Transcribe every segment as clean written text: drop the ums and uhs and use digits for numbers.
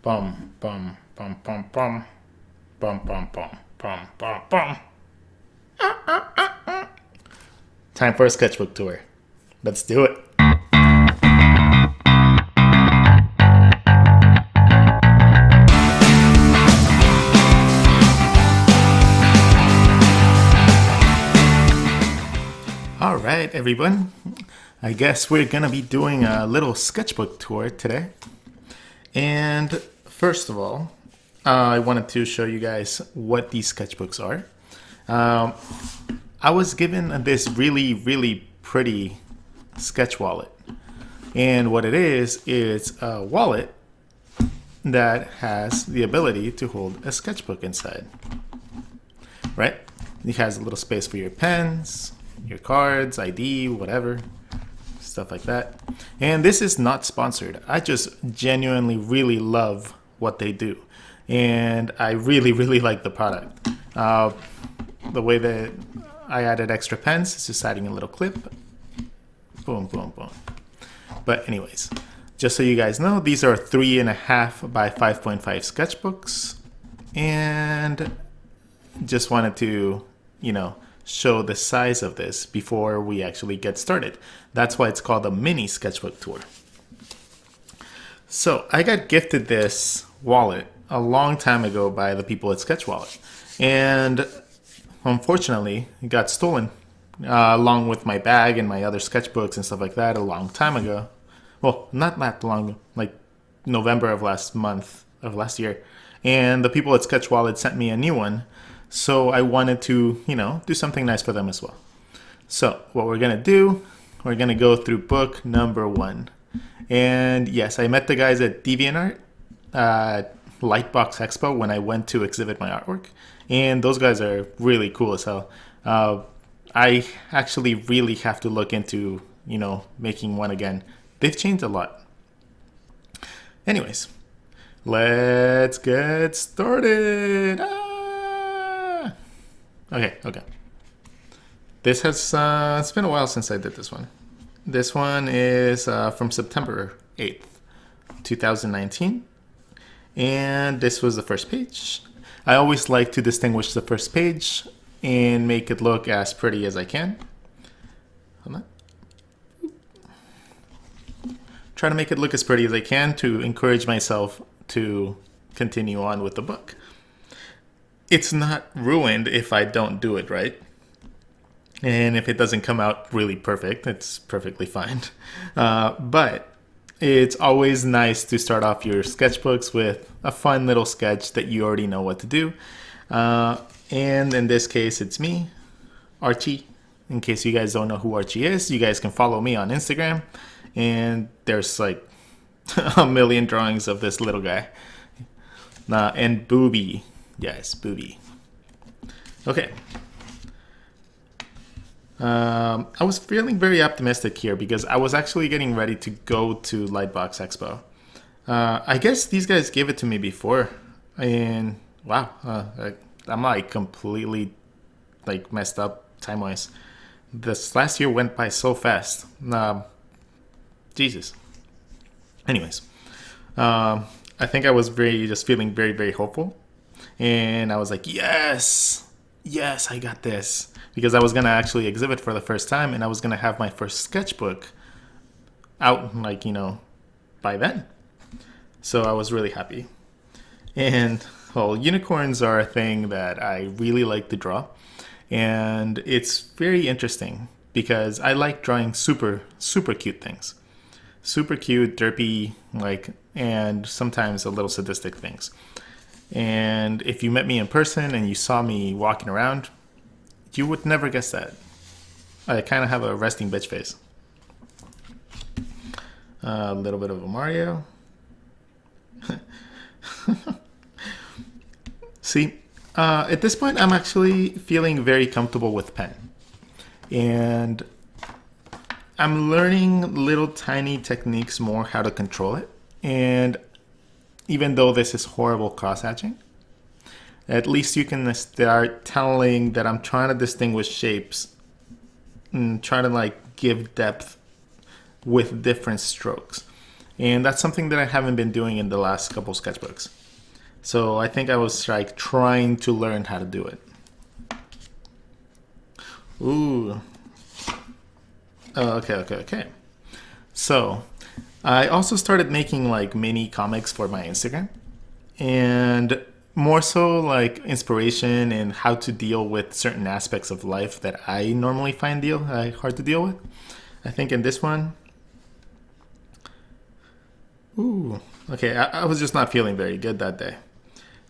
Bum, bum, bum, bum, bum. Bum, bum, bum, bum, bum, bum. Time for a sketchbook tour. Let's do it. All right, everyone. I guess we're going to be doing a little sketchbook tour today. And first of all, I wanted to show you guys what these sketchbooks are. I was given this really pretty sketch wallet. And what it is a wallet that has the ability to hold a sketchbook inside. Right? It has a little space for your pens, your cards, ID, whatever, stuff like that. And this is not sponsored. I just genuinely really love what they do. And I really like the product. The way that I added extra pens is just adding a little clip. Boom, boom, boom. But anyways, just so you guys know, these are 3.5 by 5.5 sketchbooks. And just wanted to, show the size of this before we actually get started. That's why it's called a mini sketchbook tour. So I got gifted this wallet a long time ago by the people at Sketch Wallet. And unfortunately, it got stolen along with my bag and my other sketchbooks and stuff like that a long time ago. Well, not that long, like November of last year. And the people at Sketch Wallet sent me a new one. So I wanted to, do something nice for them as well. So what we're going to do, we're going to go through book number 1. And yes, I met the guys at DeviantArt, Lightbox Expo, when I went to exhibit my artwork. And those guys are really cool as hell. I actually really have to look into, making one again. They've changed a lot. Anyways, let's get started. Okay. This has, it's been a while since I did this one. This one is from September 8th, 2019. And this was the first page. I always like to distinguish the first page and make it look as pretty as I can. Hold on. Try to make it look as pretty as I can to encourage myself to continue on with the book. It's not ruined if I don't do it right. And if it doesn't come out really perfect, it's perfectly fine. But it's always nice to start off your sketchbooks with a fun little sketch that you already know what to do. And in this case, it's me, Archie. In case you guys don't know who Archie is, you guys can follow me on Instagram. And there's like a million drawings of this little guy. And Booby. Yes, Booby. Okay. I was feeling very optimistic here because I was actually getting ready to go to Lightbox Expo. I guess these guys gave it to me before. And wow, I'm like completely messed up time-wise. This last year went by so fast. Jesus. Anyways, I think I was just feeling very hopeful. And I was like, yes, I got this. Because I was going to actually exhibit for the first time and I was going to have my first sketchbook out, by then. So I was really happy. And, well, unicorns are a thing that I really like to draw. And it's very interesting because I like drawing super cute things. Super cute, derpy, and sometimes a little sadistic things. And if you met me in person and you saw me walking around, you would never guess that. I kind of have a resting bitch face. A little bit of a Mario. See, at this point, I'm actually feeling very comfortable with pen. And I'm learning little tiny techniques more how to control it. And even though this is horrible cross-hatching, at least you can start telling that I'm trying to distinguish shapes and try to give depth with different strokes. And that's something that I haven't been doing in the last couple sketchbooks. So I think I was like trying to learn how to do it. Ooh. Oh, okay. So I also started making like mini comics for my Instagram, and more so like inspiration and how to deal with certain aspects of life that I normally find hard to deal with. I think in this one, ooh, okay, I was just not feeling very good that day.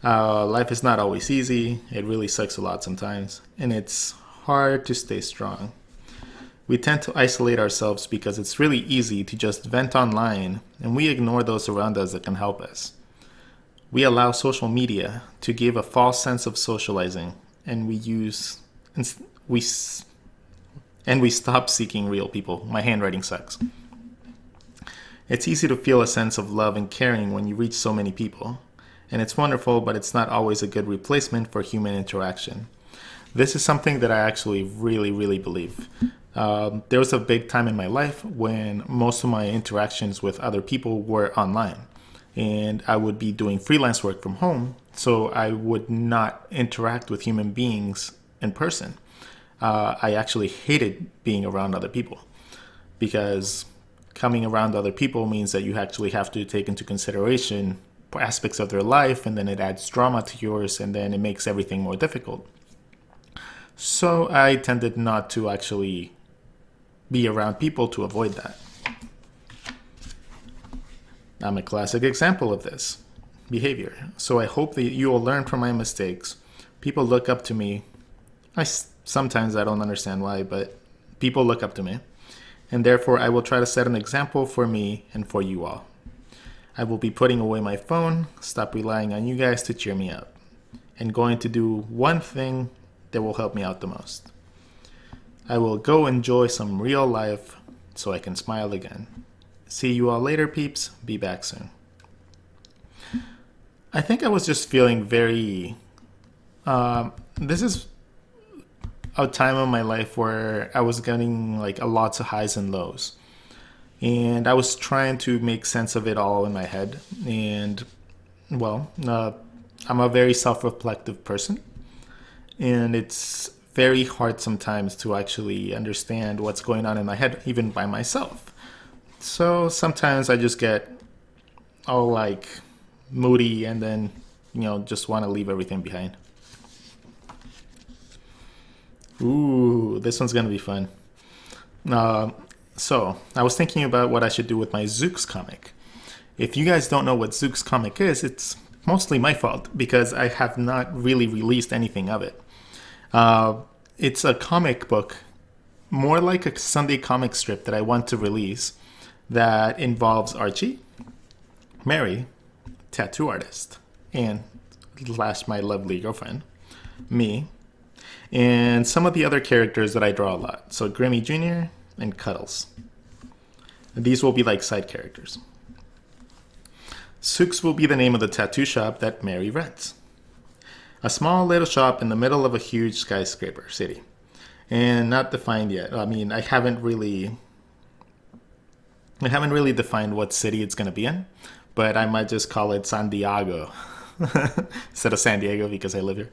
Life is not always easy. It really sucks a lot sometimes, and it's hard to stay strong. We tend to isolate ourselves because it's really easy to just vent online, and we ignore those around us that can help us. We allow social media to give a false sense of socializing, and we stop seeking real people. My handwriting sucks. It's easy to feel a sense of love and caring when you reach so many people, and it's wonderful, but it's not always a good replacement for human interaction. This is something that I actually really believe. There was a big time in my life when most of my interactions with other people were online, and I would be doing freelance work from home, so I would not interact with human beings in person. I actually hated being around other people because coming around other people means that you actually have to take into consideration aspects of their life, and then it adds drama to yours, and then it makes everything more difficult. So I tended not to actually be around people to avoid that. I'm a classic example of this behavior. So I hope that you will learn from my mistakes. People look up to me. Sometimes I don't understand why, but people look up to me. And therefore I will try to set an example for me and for you all. I will be putting away my phone, stop relying on you guys to cheer me up, and going to do one thing that will help me out the most. I will go enjoy some real life so I can smile again. See you all later, peeps. Be back soon. I think I was just feeling very... this is a time of my life where I was getting like lots of highs and lows. And I was trying to make sense of it all in my head. And, well, I'm a very self-reflective person. And it's very hard sometimes to actually understand what's going on in my head, even by myself. So sometimes I just get all like moody and then, just want to leave everything behind. Ooh, this one's going to be fun. So I was thinking about what I should do with my Zooks comic. If you guys don't know what Zooks comic is, it's mostly my fault because I have not really released anything of it. It's a comic book, more like a Sunday comic strip that I want to release that involves Archie, Mary, tattoo artist, and my lovely girlfriend, me, and some of the other characters that I draw a lot. So Grimmy Jr. and Cuddles. These will be like side characters. Zooks will be the name of the tattoo shop that Mary rents. A small little shop in the middle of a huge skyscraper city. And not defined yet. I mean, I haven't really defined what city it's going to be in, but I might just call it San Diego instead of San Diego because I live here.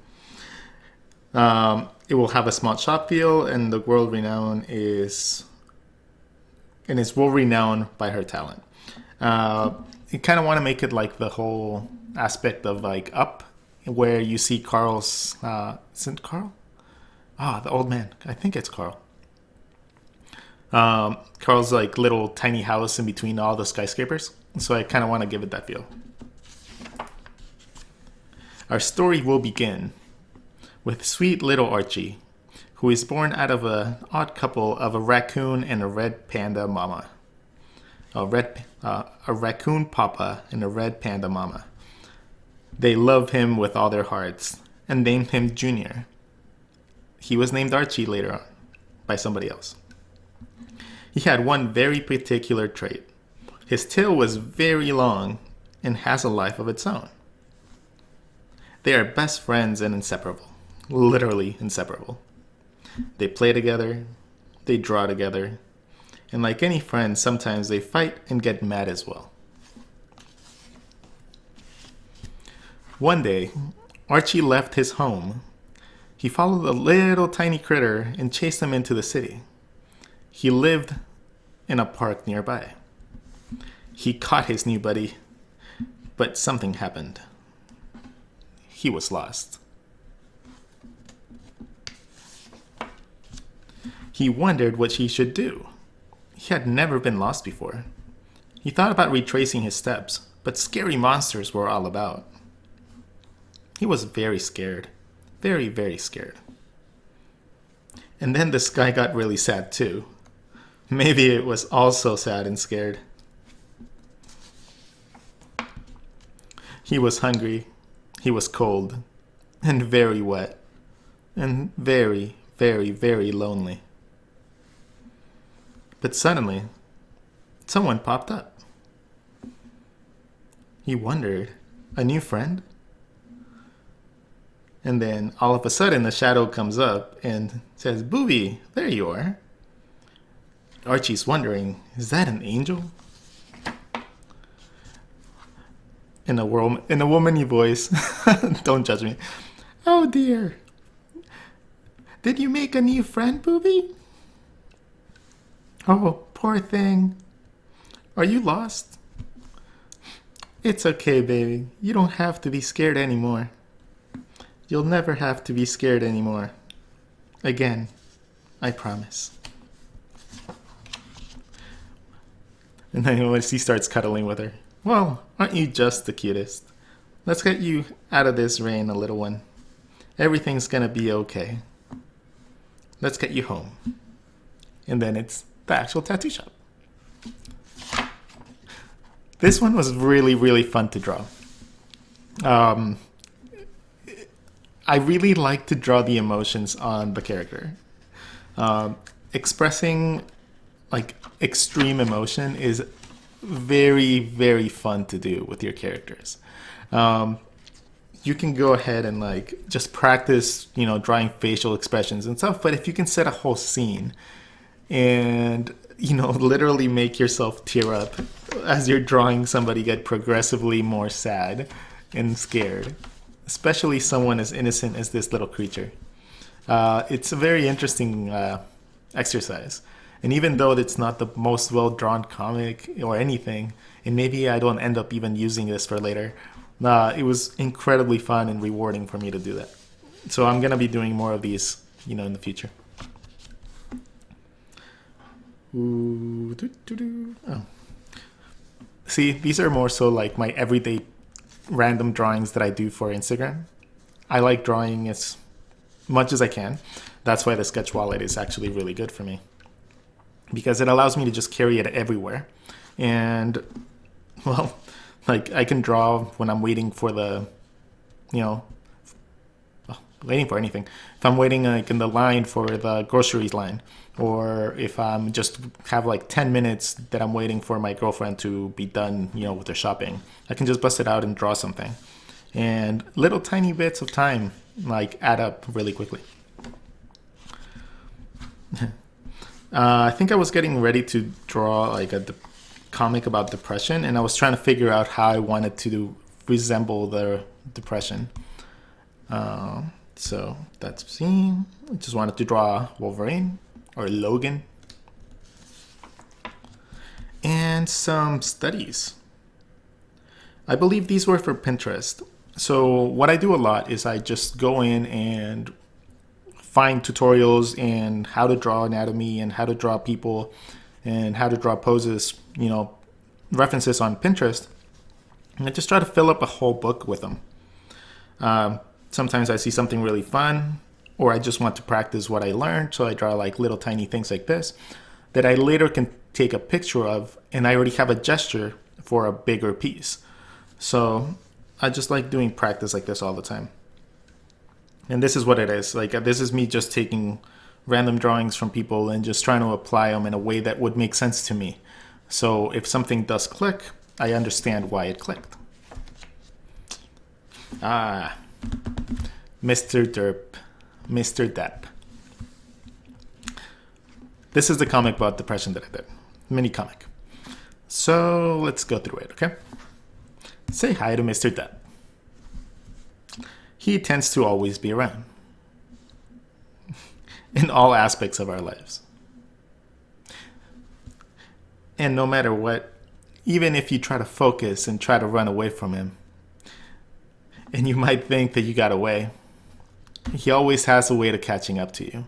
It will have a small shop feel, and the world renowned is world renowned by her talent. You kind of want to make it like the whole aspect of like Up, where you see Carl's, isn't Carl? The old man. I think it's Carl. Carl's like little tiny house in between all the skyscrapers. So I kind of want to give it that feel. Our story will begin with sweet little Archie, who is born out of an odd couple of a raccoon and a red panda mama. A raccoon papa and a red panda mama. They love him with all their hearts and named him Junior. He was named Archie later on by somebody else. He had one very particular trait. His tail was very long and has a life of its own. They are best friends and inseparable. Literally inseparable. They play together, they draw together, and like any friend, sometimes they fight and get mad as well. One day, Archie left his home. He followed a little tiny critter and chased him into the city. He lived in a park nearby. He caught his new buddy, but something happened. He was lost. He wondered what he should do. He had never been lost before. He thought about retracing his steps, but scary monsters were all about. He was very scared. Very, very scared. And then the sky got really sad too. Maybe it was also sad and scared. He was hungry, he was cold, and very wet, and very, very, very lonely. But suddenly, someone popped up. He wondered, a new friend? And then all of a sudden the shadow comes up and says, "Booby, there you are." Archie's wondering, is that an angel? In a womanly voice, don't judge me. "Oh dear. Did you make a new friend, Booby?" "Oh, poor thing. Are you lost?" "It's okay, baby. You don't have to be scared anymore. You'll never have to be scared anymore. Again, I promise." And then he starts cuddling with her. "Well, aren't you just the cutest? Let's get you out of this rain, a little one. Everything's gonna be okay. Let's get you home." And then it's the actual tattoo shop. This one was really, really fun to draw. I really like to draw the emotions on the character. Expressing like extreme emotion is very, very fun to do with your characters. You can go ahead and like just practice, drawing facial expressions and stuff. But if you can set a whole scene and, literally make yourself tear up as you're drawing somebody get progressively more sad and scared, especially someone as innocent as this little creature. It's a very interesting exercise. And even though it's not the most well-drawn comic or anything, and maybe I don't end up even using this for later, it was incredibly fun and rewarding for me to do that. So I'm going to be doing more of these, in the future. Ooh, oh. See, these are more so like my everyday random drawings that I do for Instagram. I like drawing as much as I can. That's why the sketch wallet is actually really good for me, because it allows me to just carry it everywhere. And, well, like I can draw when I'm waiting for the, waiting for anything. If I'm waiting like in the line for the groceries line, or if I'm just have like 10 minutes that I'm waiting for my girlfriend to be done, with her shopping, I can just bust it out and draw something. And little tiny bits of time like add up really quickly. I think I was getting ready to draw like a comic about depression, and I was trying to figure out how I wanted to resemble the depression. So that's scene. I just wanted to draw Wolverine or Logan. And some studies. I believe these were for Pinterest. So what I do a lot is I just go in and find tutorials and how to draw anatomy and how to draw people and how to draw poses, references on Pinterest. And I just try to fill up a whole book with them. Sometimes I see something really fun, or I just want to practice what I learned. So I draw like little tiny things like this that I later can take a picture of, and I already have a gesture for a bigger piece. So I just like doing practice like this all the time. And this is what it is. Like, this is me just taking random drawings from people and just trying to apply them in a way that would make sense to me. So if something does click, I understand why it clicked. Mr. Derp. Mr. Depp. This is the comic about depression that I did. Mini comic. So let's go through it, okay? Say hi to Mr. Depp. he tends to always be around in all aspects of our lives. And no matter what, even if you try to focus and try to run away from him, and you might think that you got away, he always has a way to catching up to you.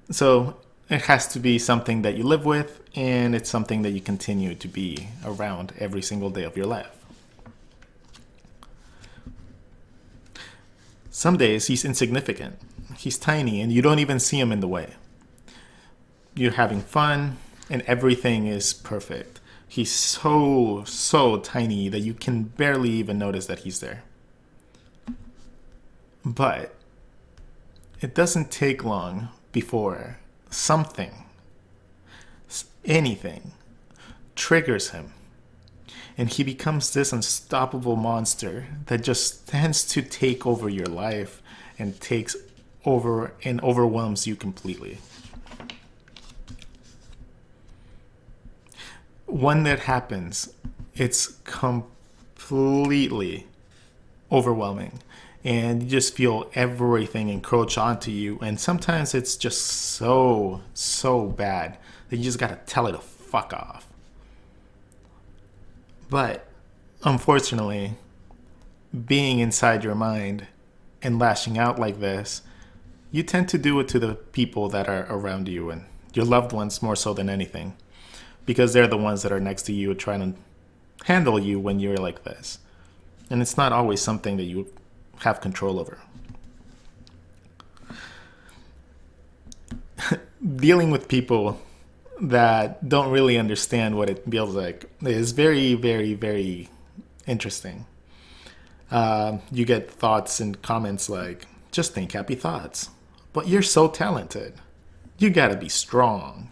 So it has to be something that you live with, and it's something that you continue to be around every single day of your life. Some days he's insignificant. He's tiny and you don't even see him in the way. You're having fun and everything is perfect. He's so tiny that you can barely even notice that he's there. But it doesn't take long before something, anything, triggers him. And he becomes this unstoppable monster that just tends to take over your life and takes over and overwhelms you completely. When that happens, it's completely overwhelming. And you just feel everything encroach onto you. And sometimes it's just so bad that you just gotta tell it to fuck off. But unfortunately, being inside your mind and lashing out like this, you tend to do it to the people that are around you and your loved ones more so than anything, because they're the ones that are next to you trying to handle you when you're like this. And it's not always something that you have control over. Dealing with people that don't really understand what it feels like is very interesting. You get thoughts and comments like, just think happy thoughts. But you're so talented. You gotta be strong.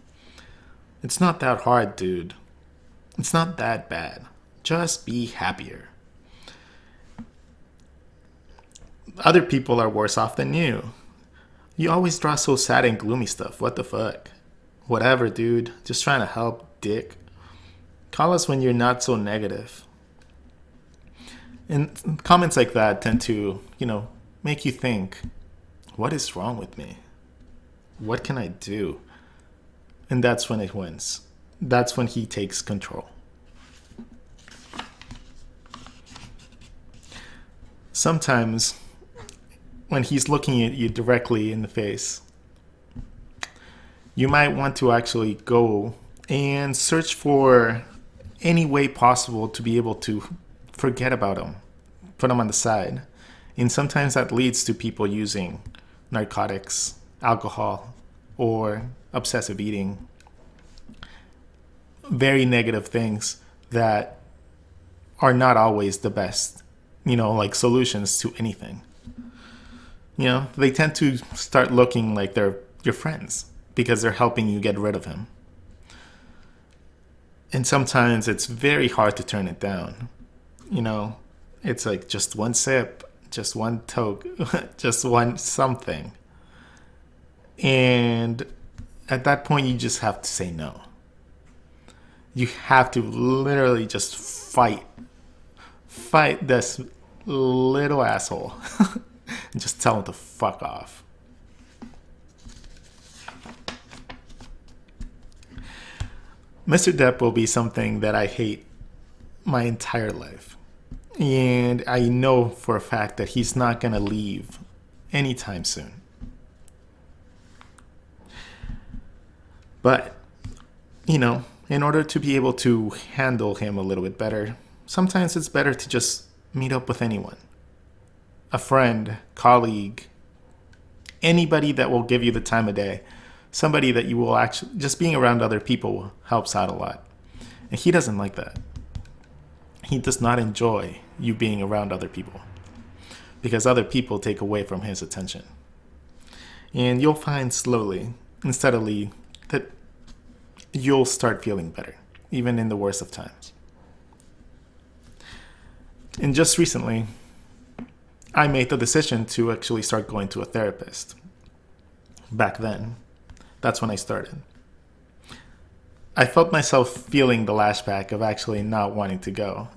It's not that hard, dude. It's not that bad. Just be happier. Other people are worse off than you. You always draw so sad and gloomy stuff. What the fuck? Whatever, dude. Just trying to help, dick. Call us when you're not so negative. And comments like that tend to, make you think, what is wrong with me? What can I do? And that's when it wins. That's when he takes control. Sometimes, when he's looking at you directly in the face, you might want to actually go and search for any way possible to be able to forget about him, put him on the side. And sometimes that leads to people using narcotics, alcohol, or obsessive eating. Very negative things that are not always the best, like solutions to anything. They tend to start looking like they're your friends because they're helping you get rid of him. And sometimes it's very hard to turn it down. It's like just one sip, just one toke, just one something. And at that point, you just have to say no. You have to literally just fight this little asshole and just tell him to fuck off. Mr. Depp will be something that I hate my entire life. And I know for a fact that he's not going to leave anytime soon. But, in order to be able to handle him a little bit better, sometimes it's better to just meet up with anyone. A friend, colleague, anybody that will give you the time of day. Somebody that you will actually, just being around other people helps out a lot. And he doesn't like that. He does not enjoy you being around other people because other people take away from his attention. And you'll find slowly and steadily that you'll start feeling better, even in the worst of times. And just recently, I made the decision to actually start going to a therapist. Back then, that's when I started. I felt myself feeling the lashback of actually not wanting to go.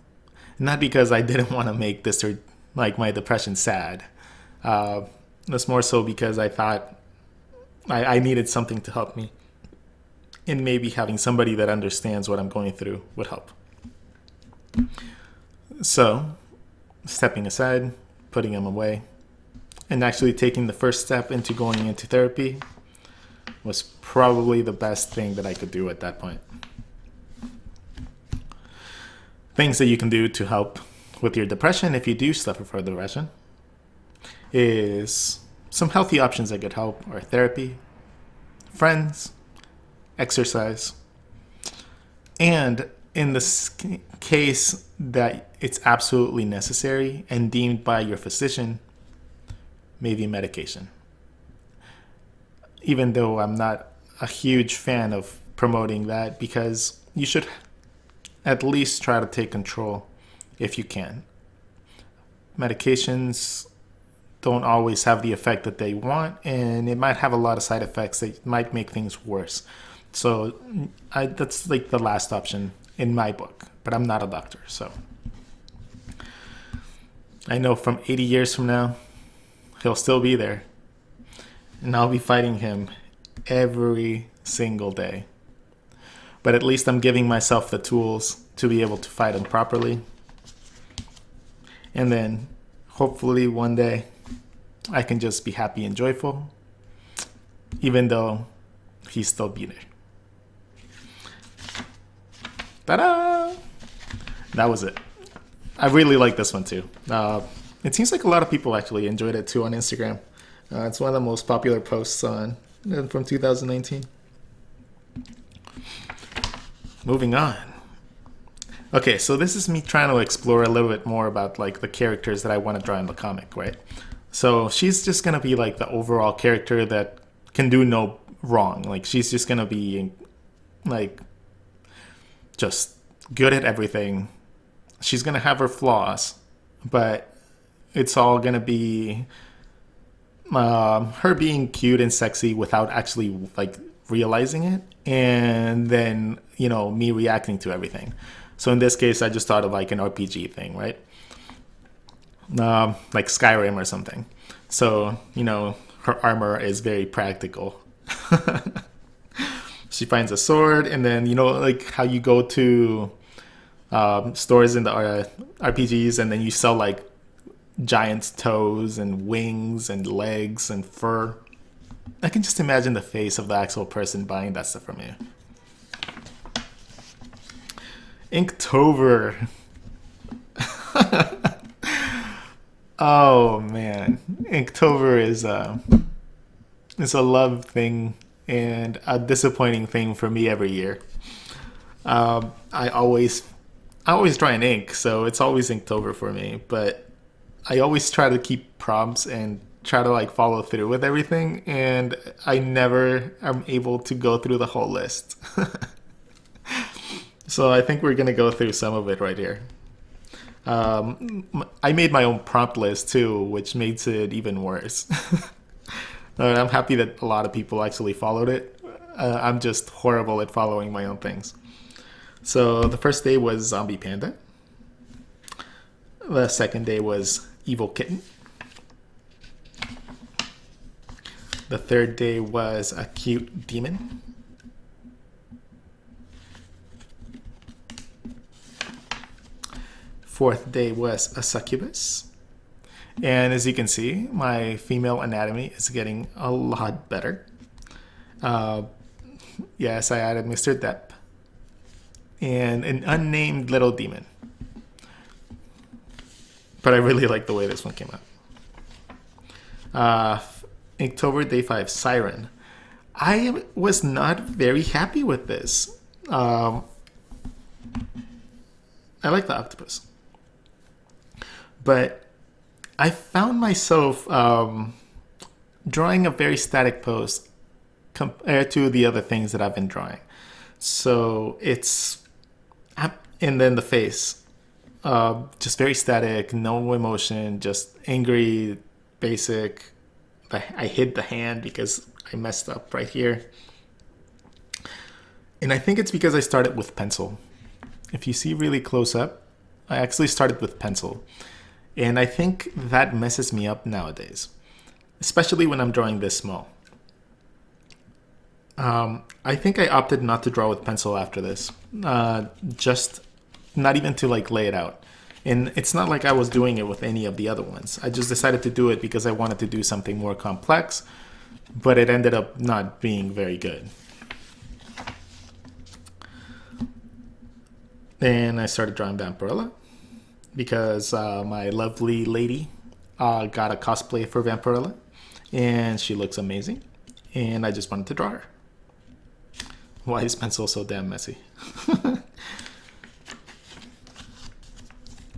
Not because I didn't want to make this or like my depression sad. That's more so because I thought I needed something to help me. And maybe having somebody that understands what I'm going through would help. So, stepping aside, putting him away, and actually taking the first step into going into therapy was probably the best thing that I could do at that point. Things that you can do to help with your depression, if you do suffer from depression, is some healthy options that could help are therapy, friends, exercise, and in this case that it's absolutely necessary and deemed by your physician, maybe medication. Even though I'm not a huge fan of promoting that, because you should at least try to take control if you can. Medications don't always have the effect that they want, and it might have a lot of side effects that might make things worse. So that's like the last option in my book, but I'm not a doctor, so I know from 80 years from now, he'll still be there, and I'll be fighting him every single day. But at least I'm giving myself the tools to be able to fight him properly. And then hopefully one day I can just be happy and joyful, even though he's still be there. Ta-da! That was it. I really like this one too. It seems like a lot of people actually enjoyed it too on Instagram. It's one of the most popular posts from 2019. Moving on. Okay, so this is me trying to explore a little bit more about like the characters that I want to draw in the comic, right? So she's just gonna be like the overall character that can do no wrong. Like she's just gonna be like just good at everything. She's gonna have her flaws, but it's all gonna be her being cute and sexy without actually like realizing it, and then me reacting to everything. So in this case, I just thought of like an RPG thing, right? Like Skyrim or something. So her armor is very practical. She finds a sword, and then like how you go to stores in the RPGs, and then you sell like giant's toes and wings and legs and fur. I can just imagine the face of the actual person buying that stuff from you. Inktober. Oh man, Inktober is a love thing and a disappointing thing for me every year. I always try and ink, so it's always Inktober for me. But I always try to keep prompts and try to like follow through with everything, and I never am able to go through the whole list. So I think we're gonna go through some of it right here. I made my own prompt list too, which makes it even worse. I'm happy that a lot of people actually followed it. I'm just horrible at following my own things. So the first day was Zombie Panda. The second day was Evil Kitten. The third day was a cute demon. Fourth day was a succubus. And as you can see, my female anatomy is getting a lot better. Yes, I added Mr. Depp. And an unnamed little demon. But I really like the way this one came out. Inktober Day 5, Siren. I was not very happy with this. I like the octopus. But I found myself drawing a very static pose compared to the other things that I've been drawing. So and then the face, just very static, no emotion, just angry, basic. I hid the hand because I messed up right here. And I think it's because I started with pencil. If you see really close up, I actually started with pencil. And I think that messes me up nowadays, especially when I'm drawing this small. I think I opted not to draw with pencil after this, just not even to like lay it out. And it's not like I was doing it with any of the other ones. I just decided to do it because I wanted to do something more complex, but it ended up not being very good. Then I started drawing Vampirella because my lovely lady got a cosplay for Vampirella, and she looks amazing, and I just wanted to draw her. Why is pencil so damn messy?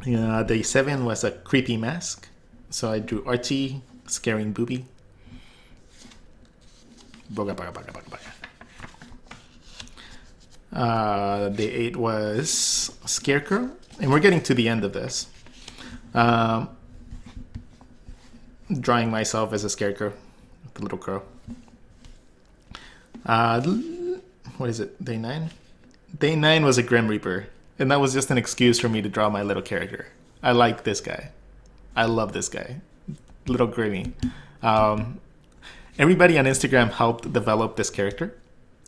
Day 7 was a creepy mask, so I drew Archie scaring Booby. Boga, boga, boga, boga, boga. Day 8 was Scarecrow, and we're getting to the end of this. Drawing myself as a scarecrow, the little crow. What is it? Day 9? Day 9 was a Grim Reaper, and that was just an excuse for me to draw my little character. I like this guy. I love this guy. Little Grimmy. Everybody on Instagram helped develop this character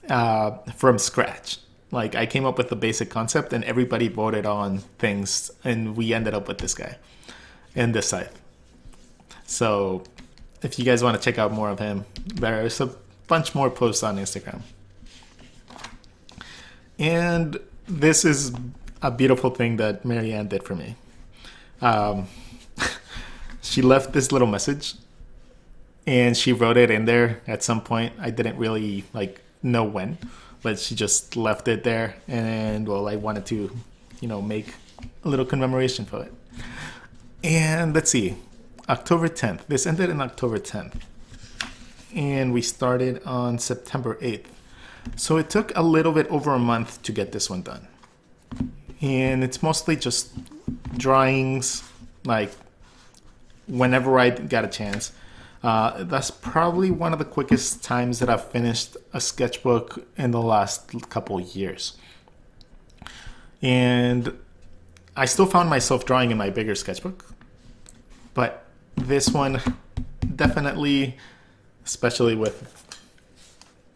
from scratch. Like, I came up with the basic concept, and everybody voted on things, and we ended up with this guy and this scythe. So, if you guys want to check out more of him, there's a bunch more posts on Instagram. And this is a beautiful thing that Marianne did for me. She left this little message, and she wrote it in there at some point. I didn't really know when, but she just left it there, and well, I wanted to, make a little commemoration for it. And let's see, October 10th. This ended in October 10th, and we started on September 8th. So it took a little bit over a month to get this one done. And it's mostly just drawings, like whenever I got a chance. That's probably one of the quickest times that I've finished a sketchbook in the last couple years. And I still found myself drawing in my bigger sketchbook. But this one definitely, especially with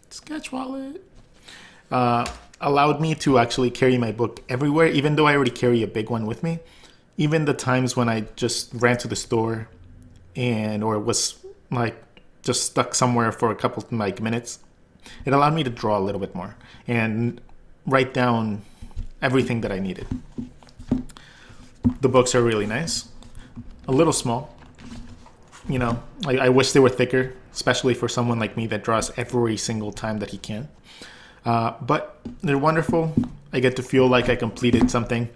Sketch Wallet, allowed me to actually carry my book everywhere, even though I already carry a big one with me. Even the times when I just ran to the store or was just stuck somewhere for a couple minutes, it allowed me to draw a little bit more and write down everything that I needed. The books are really nice, a little small. I wish they were thicker, especially for someone like me that draws every single time that he can. But they're wonderful. I get to feel like I completed something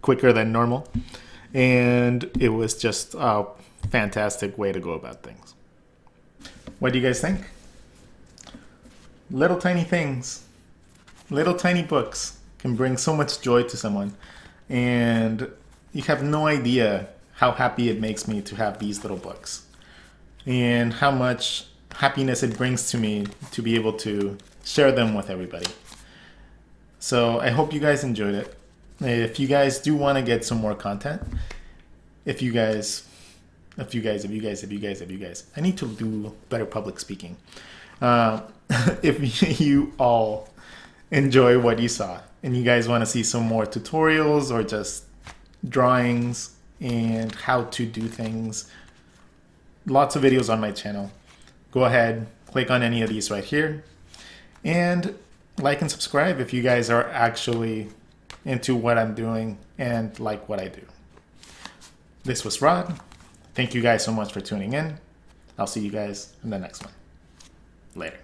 quicker than normal. And it was just a fantastic way to go about things. What do you guys think? Little tiny things, little tiny books can bring so much joy to someone. And you have no idea how happy it makes me to have these little books, and how much happiness it brings to me to be able to share them with everybody. So I hope you guys enjoyed it. If you guys do want to get some more content, if you guys, I need to do better public speaking. If you all enjoy what you saw and you guys want to see some more tutorials or just drawings and how to do things, lots of videos on my channel. Go ahead, click on any of these right here, and like and subscribe if you guys are actually into what I'm doing and like what I do. This was Rod. Thank you guys so much for tuning in. I'll see you guys in the next one. Later.